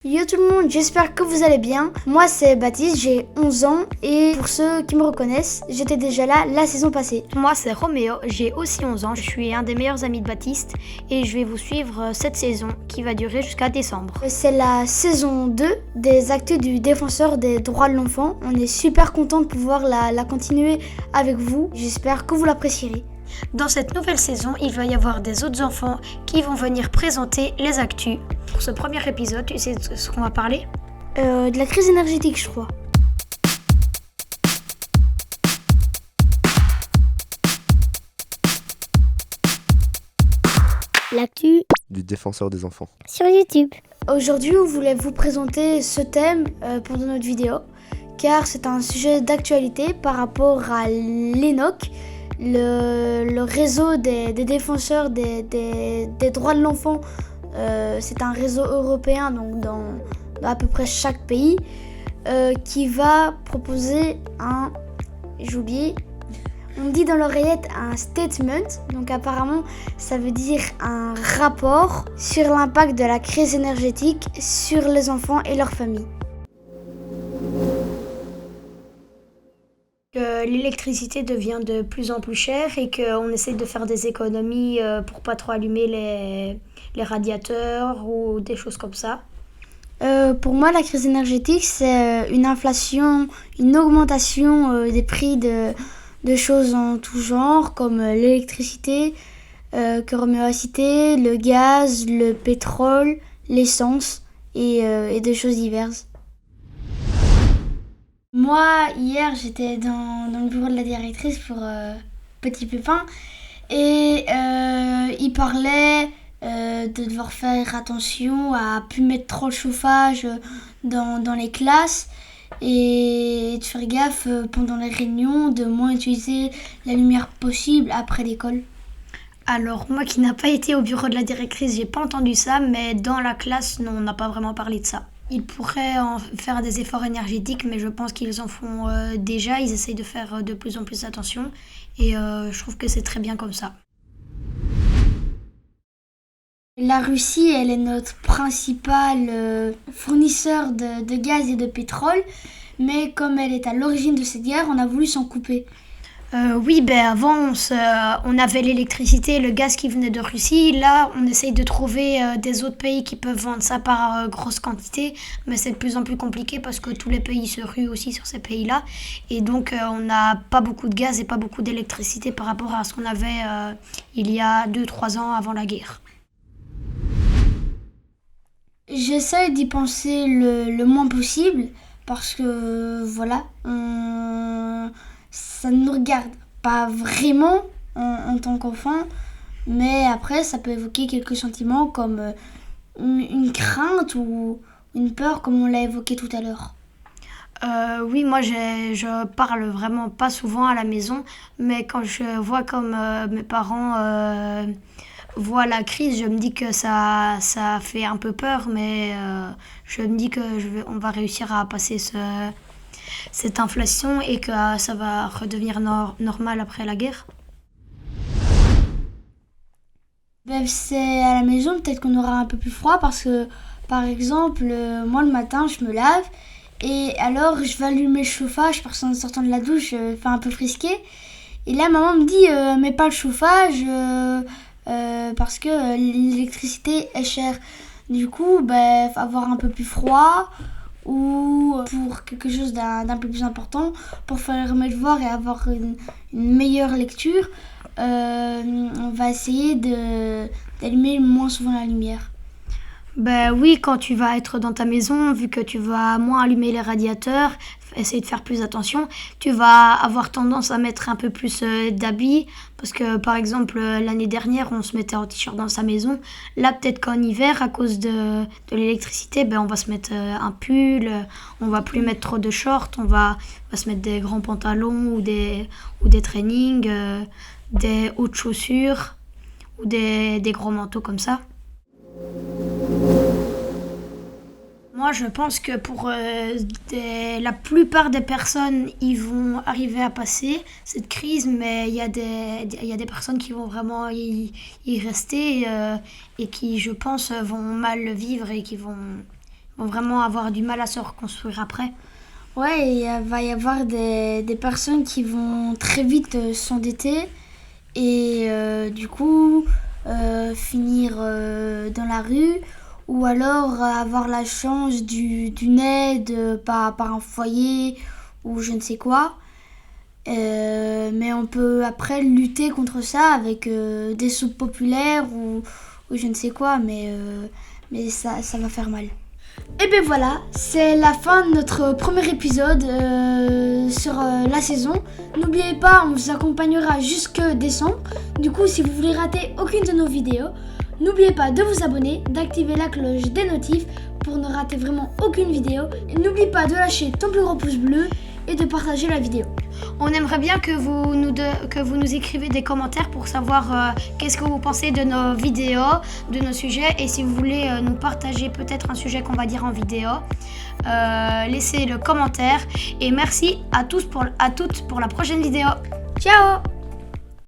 Yo tout le monde, j'espère que vous allez bien. Moi c'est Baptiste, j'ai 11 ans et pour ceux qui me reconnaissent, j'étais déjà là la saison passée. Moi c'est Roméo, j'ai aussi 11 ans, je suis un des meilleurs amis de Baptiste et je vais vous suivre cette saison qui va durer jusqu'à décembre. C'est la saison 2 des actus du défenseur des droits de l'enfant. On est super content de pouvoir la continuer avec vous. J'espère que vous l'apprécierez. Dans cette nouvelle saison, il va y avoir des autres enfants qui vont venir présenter les actus. Pour ce premier épisode, tu sais de ce qu'on va parler ? De la crise énergétique, je crois. L'actu du défenseur des enfants sur YouTube. Aujourd'hui, on voulait vous présenter ce thème pendant notre vidéo, car c'est un sujet d'actualité par rapport à l'ENOC, le réseau des défenseurs des droits de l'enfant. C'est un réseau européen, donc dans à peu près chaque pays, qui va proposer on dit dans l'oreillette un statement, donc apparemment ça veut dire un rapport sur l'impact de la crise énergétique sur les enfants et leurs familles. Que l'électricité devient de plus en plus chère et qu'on essaie de faire des économies pour pas trop allumer les radiateurs ou des choses comme ça. Pour moi, la crise énergétique, c'est une inflation, une augmentation des prix de choses en tout genre, comme l'électricité, que Roméo a cité, le gaz, le pétrole, l'essence et des choses diverses. Moi, hier, j'étais dans le bureau de la directrice pour Petit Pépin et il parlait de devoir faire attention à plus mettre trop le chauffage dans les classes et de faire gaffe pendant les réunions, de moins utiliser la lumière possible après l'école. Alors moi qui n'ai pas été au bureau de la directrice, j'ai pas entendu ça, mais dans la classe, non, on n'a pas vraiment parlé de ça. Ils pourraient en faire des efforts énergétiques, mais je pense qu'ils en font déjà. Ils essayent de faire de plus en plus attention et je trouve que c'est très bien comme ça. La Russie, elle est notre principal fournisseur de gaz et de pétrole, mais comme elle est à l'origine de cette guerre, on a voulu s'en couper. Oui, avant, on avait l'électricité, le gaz qui venait de Russie. Là, on essaye de trouver des autres pays qui peuvent vendre ça par grosse quantité. Mais c'est de plus en plus compliqué parce que tous les pays se ruent aussi sur ces pays-là. Et donc, on n'a pas beaucoup de gaz et pas beaucoup d'électricité par rapport à ce qu'on avait il y a 2-3 ans avant la guerre. J'essaie d'y penser le moins possible parce que, voilà, ça ne nous regarde pas vraiment en tant qu'enfant, mais après ça peut évoquer quelques sentiments comme une crainte ou une peur comme on l'a évoqué tout à l'heure. Oui, moi je parle vraiment pas souvent à la maison, mais quand je vois comme mes parents voient la crise, je me dis que ça fait un peu peur, mais je me dis que on va réussir à passer cette inflation et que ça va redevenir normal après la guerre. C'est à la maison, peut-être qu'on aura un peu plus froid parce que, par exemple, moi le matin je me lave et alors je vais allumer le chauffage parce qu'en sortant de la douche, je fais un peu frisquer. Et là maman me dit mets pas le chauffage parce que l'électricité est chère. Du coup, avoir un peu plus froid ou pour quelque chose d'un peu plus important, pour faire mes devoirs et avoir une meilleure lecture, on va essayer d'allumer moins souvent la lumière. Oui, quand tu vas être dans ta maison, vu que tu vas moins allumer les radiateurs, essayer de faire plus attention, tu vas avoir tendance à mettre un peu plus d'habits, parce que par exemple l'année dernière on se mettait en t-shirt dans sa maison. Là peut-être qu'en hiver à cause de l'électricité, on va se mettre un pull, on va plus mettre trop de shorts, on va se mettre des grands pantalons ou des trainings, des hautes chaussures ou des gros manteaux comme ça. Moi, je pense que pour la plupart des personnes, ils vont arriver à passer cette crise, mais il y a des personnes qui vont vraiment y rester et qui, je pense, vont mal le vivre et qui vont vont vraiment avoir du mal à se reconstruire après. Ouais, et il va y avoir des personnes qui vont très vite s'endetter et du coup finir dans la rue ou alors avoir la chance d'une aide par un foyer ou je ne sais quoi. Mais on peut après lutter contre ça avec des soupes populaires ou je ne sais quoi, mais ça va faire mal. Et bien voilà, c'est la fin de notre premier épisode sur la saison. N'oubliez pas, on vous accompagnera jusque décembre. Du coup, si vous voulez rater aucune de nos vidéos, n'oubliez pas de vous abonner, d'activer la cloche des notifs pour ne rater vraiment aucune vidéo. Et n'oublie pas de lâcher ton plus gros pouce bleu et de partager la vidéo. On aimerait bien que vous nous écrivez des commentaires pour savoir qu'est-ce que vous pensez de nos vidéos, de nos sujets. Et si vous voulez nous partager peut-être un sujet qu'on va dire en vidéo, laissez le commentaire. Et merci à toutes pour la prochaine vidéo. Ciao!